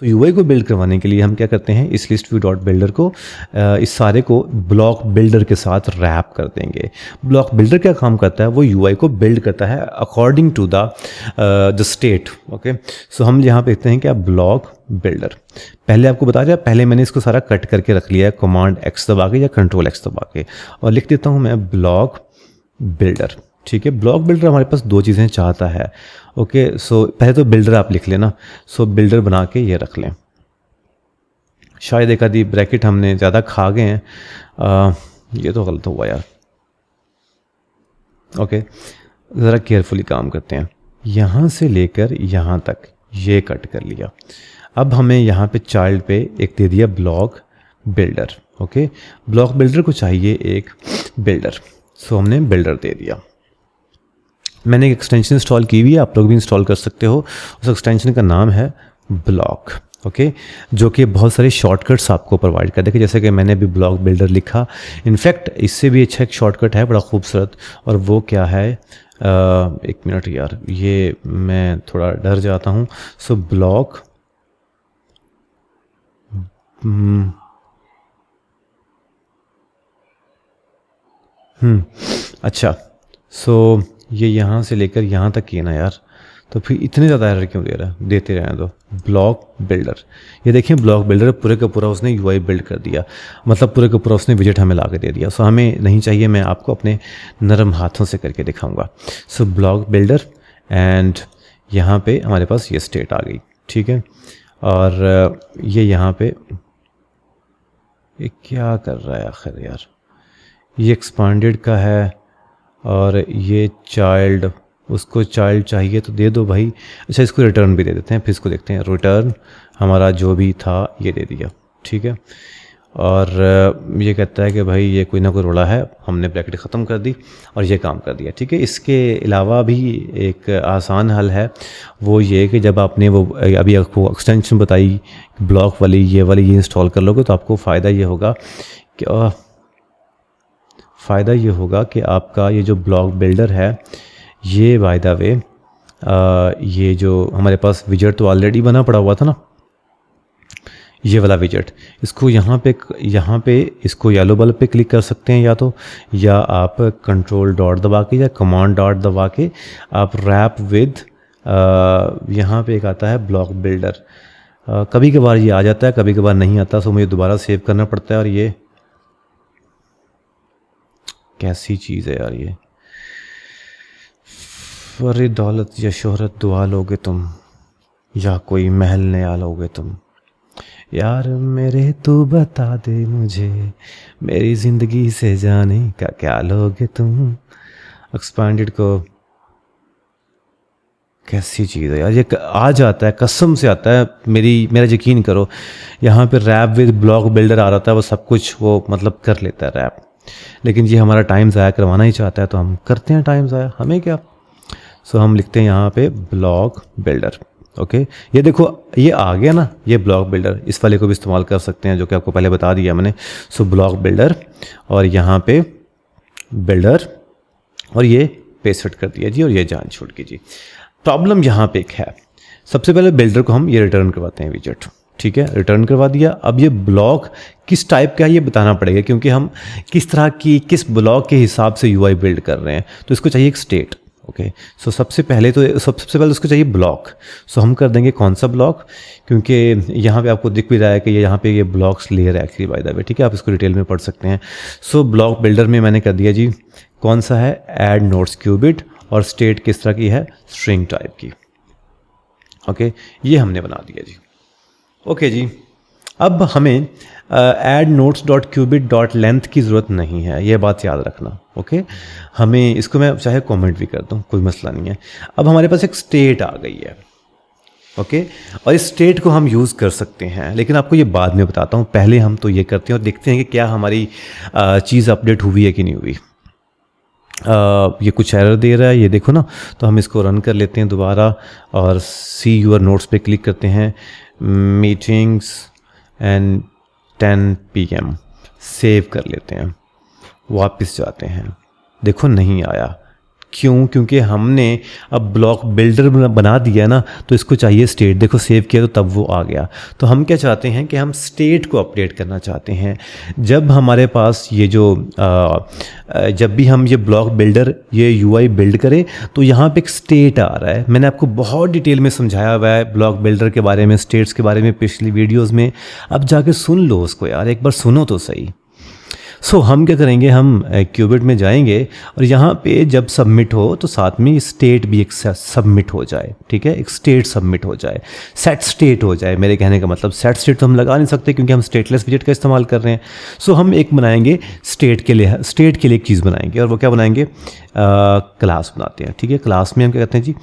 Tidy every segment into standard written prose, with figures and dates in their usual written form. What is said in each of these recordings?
सो UI को build करवाने के लिए हम क्या करते हैं, इस लिस्ट व्यू डॉट बिल्डर को इस सारे को ब्लॉक बिल्डर के साथ रैप कर देंगे। ब्लॉक बिल्डर क्या काम करता है, वो यूआई को बिल्ड करता है according to the state. Okay, so हम यहाँ पे देखते हैं क्या, ब्लॉक बिल्डर। पहले आपको बता दिया, पहले मैंने इसको सारा कट करके रख लिया है कमांड एक्स दबा के या कंट्रोल एक्स दबा के, और लिख देता हूँ मैं ब्लॉक बिल्डर। ठीक है, ब्लॉक बिल्डर हमारे पास दो चीज़ें चाहता है। ओके, सो पहले तो बिल्डर आप लिख लेना, सो बिल्डर बना के ये रख लें। शायद एक आधी ब्रैकेट हमने ज़्यादा खा गए हैं, ये तो गलत हुआ यार। ओके, ज़रा केयरफुली काम करते हैं। यहाँ से लेकर यहाँ तक ये कट कर लिया। अब हमें यहाँ पे चाइल्ड पे एक दे दिया block builder. Okay, block builder को चाहिए एक बिल्डर, सो हमने बिल्डर दे दिया। मैंने एक एक्सटेंशन इंस्टॉल की हुई है, आप लोग भी इंस्टॉल कर सकते हो। उस एक्सटेंशन का नाम है ब्लॉक। ओके, जो कि बहुत सारे शॉर्टकट्स आपको प्रोवाइड कर देगा, जैसे कि मैंने अभी ब्लॉक बिल्डर लिखा। इनफैक्ट इससे भी अच्छा एक शॉर्टकट है बड़ा खूबसूरत, और वो क्या है, एक मिनट यार, ये मैं थोड़ा डर जाता हूँ। सो ब्लॉक अच्छा, सो ये यहाँ से लेकर यहाँ तक किए ना यार, तो फिर इतने ज़्यादा एरर क्यों दे रहा है, देते रहने दो। ब्लॉक बिल्डर, ये देखिए ब्लॉक बिल्डर पूरे का पूरा उसने यूआई बिल्ड कर दिया, मतलब पूरे का पूरा उसने विजेट हमें ला के दे दिया। सो हमें नहीं चाहिए, मैं आपको अपने नरम हाथों से करके दिखाऊंगा। सो ब्लॉक बिल्डर, एंड यहाँ पे हमारे पास ये स्टेट आ गई। ठीक है, और ये यहाँ पे ये क्या कर रहा है आखिर यार, ये एक्सपांडेड का है, और ये चाइल्ड, उसको चाइल्ड चाहिए तो दे दो भाई। अच्छा, इसको रिटर्न भी दे देते हैं, फिर इसको देखते हैं। रिटर्न हमारा जो भी था ये दे दिया। ठीक है, और ये कहता है कि भाई ये कोई ना कोई रोड़ा है, हमने ब्रैकेट ख़त्म कर दी और ये काम कर दिया। ठीक है, इसके अलावा भी एक आसान हल है, वो ये कि जब आपने वो अभी आपको एक्सटेंशन बताई ब्लॉक वाली, ये इंस्टॉल कर लोगे तो आपको फ़ायदा ये होगा कि आपका ये जो ब्लॉक बिल्डर है, ये बाय द वे ये जो हमारे पास विजेट तो ऑलरेडी बना पड़ा हुआ था ना, ये वाला विजेट, इसको यहाँ पे इसको येलो बल्ब पे क्लिक कर सकते हैं, या आप कंट्रोल डॉट दबा के या कमांड डॉट दबा के आप रैप विद, यहाँ पे एक आता है ब्लॉक बिल्डर। कभी कभार ये आ जाता है, कभी कभार नहीं आता, सो मुझे दोबारा सेव करना पड़ता है। और ये कैसी चीज़ है यार ये, अरे दौलत या शोहरत दुआ लोगे तुम, या कोई महल नया लोगे तुम, यार मेरे तू बता दे मुझे, मेरी ज़िंदगी से जाने का क्या लोगे तुम। एक्सपांडेड को, कैसी चीज़ है यार, ये आ जाता है, कसम से आता है, मेरा यकीन करो। यहाँ पे रैप विद ब्लॉक बिल्डर आ रहा था, वो सब कुछ वो मतलब कर लेता है रैप, लेकिन ये हमारा टाइम ज़ाया करवाना ही चाहता है, तो हम करते हैं टाइम ज़ाया, हमें क्या। सो हम लिखते हैं यहाँ पे ब्लॉक बिल्डर। ओके, ये देखो ये आ गया ना, ये ब्लॉक बिल्डर, इस वाले को भी इस्तेमाल कर सकते हैं जो कि आपको पहले बता दिया मैंने। सो ब्लॉक बिल्डर, और यहाँ पे बिल्डर, और ये पेस्ट फिट कर दिया जी, और ये जान छूट की जी। प्रॉब्लम यहाँ पे एक है, सबसे पहले बिल्डर को हम ये रिटर्न करवाते हैं विजेट। ठीक है, रिटर्न करवा दिया। अब ये ब्लॉक किस टाइप का है ये बताना पड़ेगा, क्योंकि हम किस ब्लॉक के हिसाब से यूआई बिल्ड कर रहे हैं, तो इसको चाहिए एक स्टेट। ओके, सो सबसे पहले उसको चाहिए ब्लॉक। सो हम कर देंगे कौन सा ब्लॉक, क्योंकि यहाँ पे आपको दिख भी रहा है कि यहाँ पे ये ब्लॉक्स लेयर है एक्चुअली बाय द वे। ठीक है, आप इसको डिटेल में पढ़ सकते हैं। सो ब्लॉक बिल्डर में मैंने कर दिया जी, कौन सा है, ऐड नोड्स क्यूबिट, और स्टेट किस तरह की है, स्ट्रिंग टाइप की। ओके, ये हमने बना दिया जी। ओके जी, अब हमें add notes dot qubit dot length की ज़रूरत नहीं है, ये बात याद रखना। ओके, हमें इसको मैं चाहे कमेंट भी कर दूँ, कोई मसला नहीं है। अब हमारे पास एक स्टेट आ गई है। ओके, और इस स्टेट को हम यूज़ कर सकते हैं, लेकिन आपको ये बाद में बताता हूँ, पहले हम तो ये करते हैं और देखते हैं कि क्या हमारी चीज़ अपडेट हुई है कि नहीं हुई। ये कुछ एरर दे रहा है, ये देखो ना, तो हम इसको रन कर लेते हैं दोबारा, और सी यूर नोट्स पे क्लिक करते हैं, मीटिंग्स एंड 10 PM सेव कर लेते हैं, वापस जाते हैं, देखो नहीं आया, क्यों? क्योंकि हमने अब ब्लॉक बिल्डर बना दिया ना, तो इसको चाहिए स्टेट। देखो सेव किया तो तब वो आ गया। तो हम क्या चाहते हैं कि हम स्टेट को अपडेट करना चाहते हैं। जब हमारे पास ये जो जब भी हम ये ब्लॉक बिल्डर ये यूआई बिल्ड करें तो यहाँ पे एक स्टेट आ रहा है। मैंने आपको बहुत डिटेल में समझाया हुआ है ब्लॉक बिल्डर के बारे में, स्टेट्स के बारे में पिछली वीडियोज़ में। अब जाके सुन लो उसको यार, एक बार सुनो तो सही। सो हम क्या करेंगे, हम क्यूबिट में जाएंगे और यहाँ पे जब सबमिट हो तो साथ में स्टेट भी एक सबमिट हो जाए, ठीक है, एक स्टेट सबमिट हो जाए, सेट स्टेट हो जाए। मेरे कहने का मतलब सेट स्टेट तो हम लगा नहीं सकते क्योंकि हम स्टेटलेस विजेट का इस्तेमाल कर रहे हैं। सो हम एक बनाएंगे स्टेट के लिए एक चीज़ बनाएंगे, और वो क्या बनाएंगे, क्लास बनाते हैं, ठीक है। क्लास में हम क्या कहते हैं जी,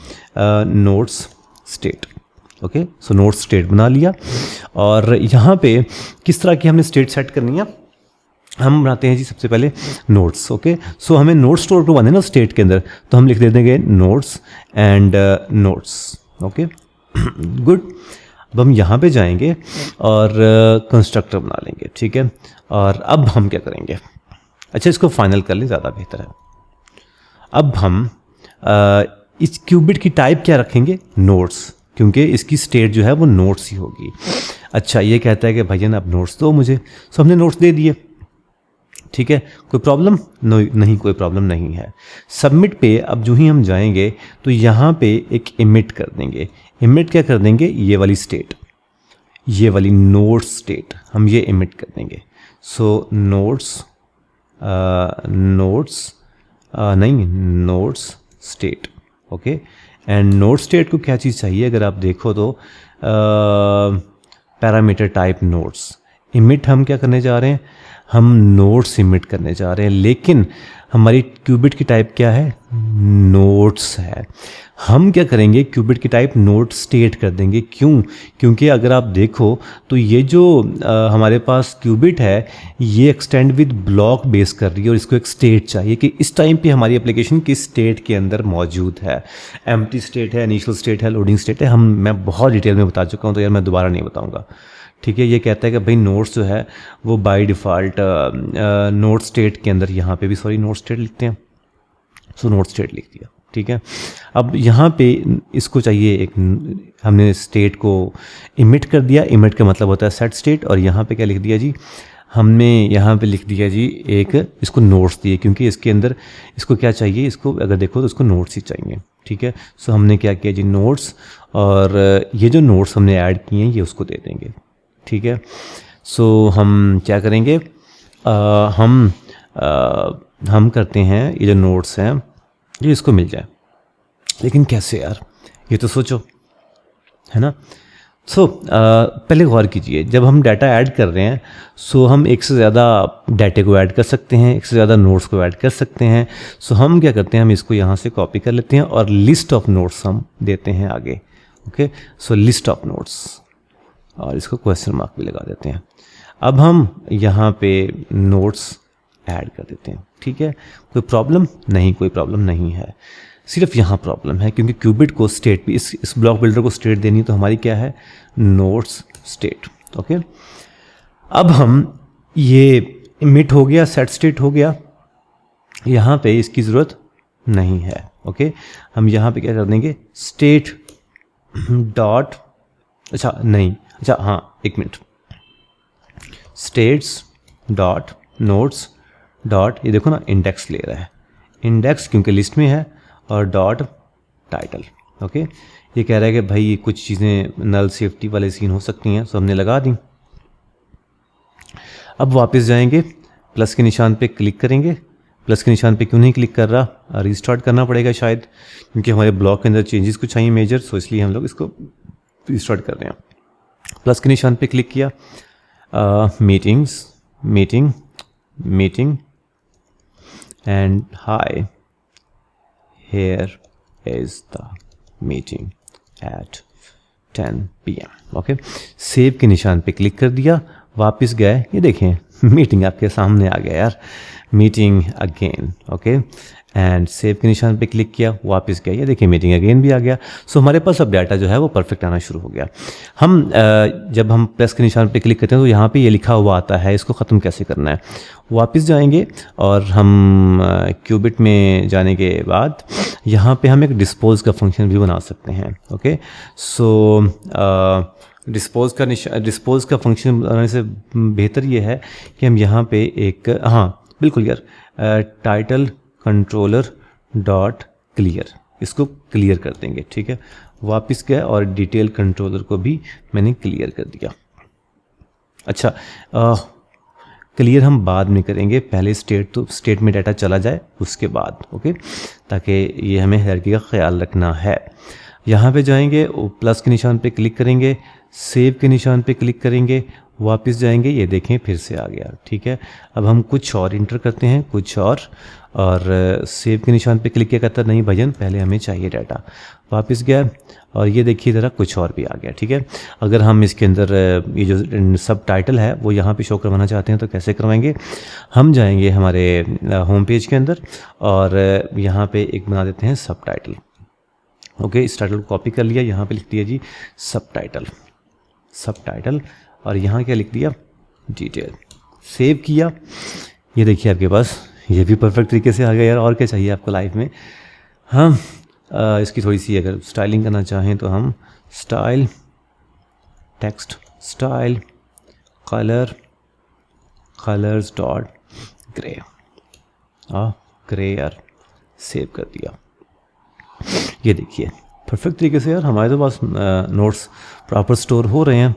notes state. Okay, so notes state बना लिया। और यहाँ पे किस तरह की हमने स्टेट सेट करनी है, हम बनाते हैं जी सबसे पहले नोट्स। ओके, सो हमें नोट्स स्टोर करवाना है ना स्टेट के अंदर, तो हम लिख दे देंगे notes and notes. Okay good. अब हम यहाँ पे जाएंगे और कंस्ट्रक्टर बना लेंगे, ठीक है। और अब हम क्या करेंगे, अच्छा इसको फाइनल कर लें, ज़्यादा बेहतर है। अब हम इस क्यूबिट की टाइप क्या रखेंगे, नोट्स, क्योंकि इसकी स्टेट जो है वो नोट्स ही होगी। अच्छा ये कहता है कि भैया अब नोट्स दो मुझे, सो हमने नोट्स दे दिए, ठीक है। कोई प्रॉब्लम नहीं, कोई प्रॉब्लम नहीं है। सबमिट पे अब जो ही हम जाएंगे तो यहाँ पे एक इमिट कर देंगे। इमिट क्या कर देंगे, ये वाली स्टेट, ये वाली नोट्स स्टेट हम ये इमिट कर देंगे। So notes notes state. Okay, and not state को क्या चीज़ चाहिए, अगर आप देखो तो पैरामीटर टाइप नोट्स। इमिट हम क्या करने जा रहे हैं, हम नोट्स इमिट करने जा रहे हैं, लेकिन हमारी क्यूबिट की टाइप क्या है, नोट्स है। हम क्या करेंगे, क्यूबिट की टाइप नोट स्टेट कर देंगे। क्यों? क्योंकि अगर आप देखो तो ये जो हमारे पास क्यूबिट है ये एक्सटेंड विद ब्लॉक बेस कर रही है, और इसको एक स्टेट चाहिए कि इस टाइम पे हमारी एप्लीकेशन किस स्टेट के अंदर मौजूद है। एम्प्टी स्टेट है, इनिशियल स्टेट है, लोडिंग स्टेट है, मैं बहुत डिटेल में बता चुका हूँ, तो यार मैं दोबारा नहीं बताऊँगा, ठीक है। ये कहता है कि भाई नोट्स जो है वो बाय डिफ़ॉल्ट नोट स्टेट के अंदर, यहाँ पे भी सॉरी नोट स्टेट लिखते हैं, सो नोट स्टेट लिख दिया, ठीक है। अब यहाँ पे इसको चाहिए एक, हमने स्टेट को इमिट कर दिया। इमिट का मतलब होता है सेट स्टेट, और यहाँ पे क्या लिख दिया जी, हमने यहाँ पे लिख दिया जी एक, इसको नोट्स दिए, क्योंकि इसके अंदर इसको क्या चाहिए, इसको अगर देखो तो इसको नोट्स ही चाहिए, ठीक है। सो हमने क्या किया जी, नोट्स, और ये जो नोट्स हमने ऐड किए हैं ये उसको दे देंगे, ठीक है। सो हम क्या करेंगे, हम करते हैं ये जो नोट्स हैं ये इसको मिल जाए, लेकिन कैसे यार, ये तो सोचो, है ना। सो पहले गौर कीजिए, जब हम डाटा ऐड कर रहे हैं सो हम एक से ज़्यादा डाटे को ऐड कर सकते हैं, एक से ज़्यादा नोट्स को ऐड कर सकते हैं। सो हम क्या करते हैं, हम इसको यहाँ से कॉपी कर लेते हैं और लिस्ट ऑफ नोट्स हम देते हैं आगे। Okay, so list of notes, और इसको क्वेश्चन मार्क भी लगा देते हैं। अब हम यहाँ पे नोट्स ऐड कर देते हैं, ठीक है। कोई प्रॉब्लम नहीं, कोई प्रॉब्लम नहीं है, सिर्फ यहाँ प्रॉब्लम है क्योंकि क्यूबिट को स्टेट भी, इस ब्लॉक बिल्डर को स्टेट देनी, तो हमारी क्या है, नोट्स स्टेट। ओके, अब हम ये इमिट हो गया, सेट स्टेट हो गया, यहाँ पे इसकी ज़रूरत नहीं है। ओके, हम यहाँ पे क्या कर देंगे, स्टेट डॉट, अच्छा नहीं, अच्छा हाँ एक minute, states dot notes dot, ये देखो ना इंडेक्स ले रहा है, इंडेक्स क्योंकि लिस्ट में है, और डॉट टाइटल। ओके, ये कह रहा है कि भाई ये कुछ चीज़ें नल सेफ्टी वाले सीन हो सकती हैं, सो हमने लगा दी। अब वापस जाएंगे, प्लस के निशान पे क्लिक करेंगे। प्लस के निशान पे क्यों नहीं क्लिक कर रहा, रीस्टार्ट करना पड़ेगा शायद, क्योंकि हमारे ब्लॉक के अंदर चेंजेस कुछ चाहिए मेजर, सो इसलिए हम लोग इसको रीस्टार्ट कर रहे हैं। प्लस के निशान पे क्लिक किया, meetings, meeting and high, here is the meeting at 10 PM। Okay, save के निशान पे क्लिक कर दिया, वापस गए, ये देखें मीटिंग आपके सामने आ गया यार, meeting again. Okay, and save के निशान पे क्लिक किया, वापस गया, ये देखिए मीटिंग अगेन भी आ गया। सो हमारे पास अब डाटा जो है वो परफेक्ट आना शुरू हो गया। हम जब हम प्लस के निशान पे क्लिक करते हैं तो यहाँ पे ये लिखा हुआ आता है, इसको ख़त्म कैसे करना है। वापस जाएंगे और हम क्यूबिट में जाने के बाद यहाँ पे हम एक डिस्पोज का फंक्शन भी बना सकते हैं। ओके, सो डिस्पोज का फंक्शन बनाने से बेहतर ये है कि हम यहाँ पे एक, हाँ बिल्कुल यार, टाइटल कंट्रोलर डॉट क्लियर, इसको क्लियर कर देंगे। ठीक है, वापस गया और डिटेल कंट्रोलर को भी मैंने क्लियर कर दिया। अच्छा, क्लियर हम बाद में करेंगे, पहले स्टेट में डाटा चला जाए उसके बाद। ओके, ताकि ये हमें हायरार्की का ख्याल रखना है। यहाँ पे जाएंगे, प्लस के निशान पे क्लिक करेंगे, सेव के निशान पे क्लिक करेंगे, वापस जाएंगे, ये देखें फिर से आ गया। ठीक है, अब हम कुछ और इंटर करते हैं, कुछ और सेव के निशान पे क्लिक किया, कहता नहीं भजन पहले हमें चाहिए डाटा। वापस गया और ये देखिए ज़रा कुछ और भी आ गया। ठीक है, अगर हम इसके अंदर ये जो सब टाइटल है वो यहाँ पे शो करवाना चाहते हैं तो कैसे करवाएंगे, हम जाएंगे हमारे होम पेज के अंदर और यहाँ पे एक बना देते हैं सब टाइटल। ओके, इस टाइटल को कॉपी कर लिया, यहाँ पे लिख दिया जी सब टाइटल और यहाँ क्या लिख दिया, डिटेल। सेव किया, ये देखिए आपके पास ये भी परफेक्ट तरीके से आ गया। यार और क्या चाहिए आपको लाइफ में। हम इसकी थोड़ी सी अगर स्टाइलिंग करना चाहें तो हम style, text style, colours dot grey, grey यार, सेव कर दिया। ये देखिए परफेक्ट तरीके से यार हमारे तो पास नोट्स प्रॉपर स्टोर हो रहे हैं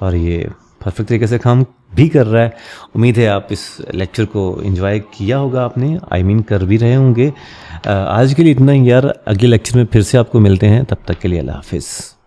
और ये परफेक्ट तरीके से काम भी कर रहा है। उम्मीद है आप इस लेक्चर को एंजॉय किया होगा आपने, कर भी रहे होंगे। आज के लिए इतना ही यार, अगले लेक्चर में फिर से आपको मिलते हैं, तब तक के लिए अल्लाह हाफिज़।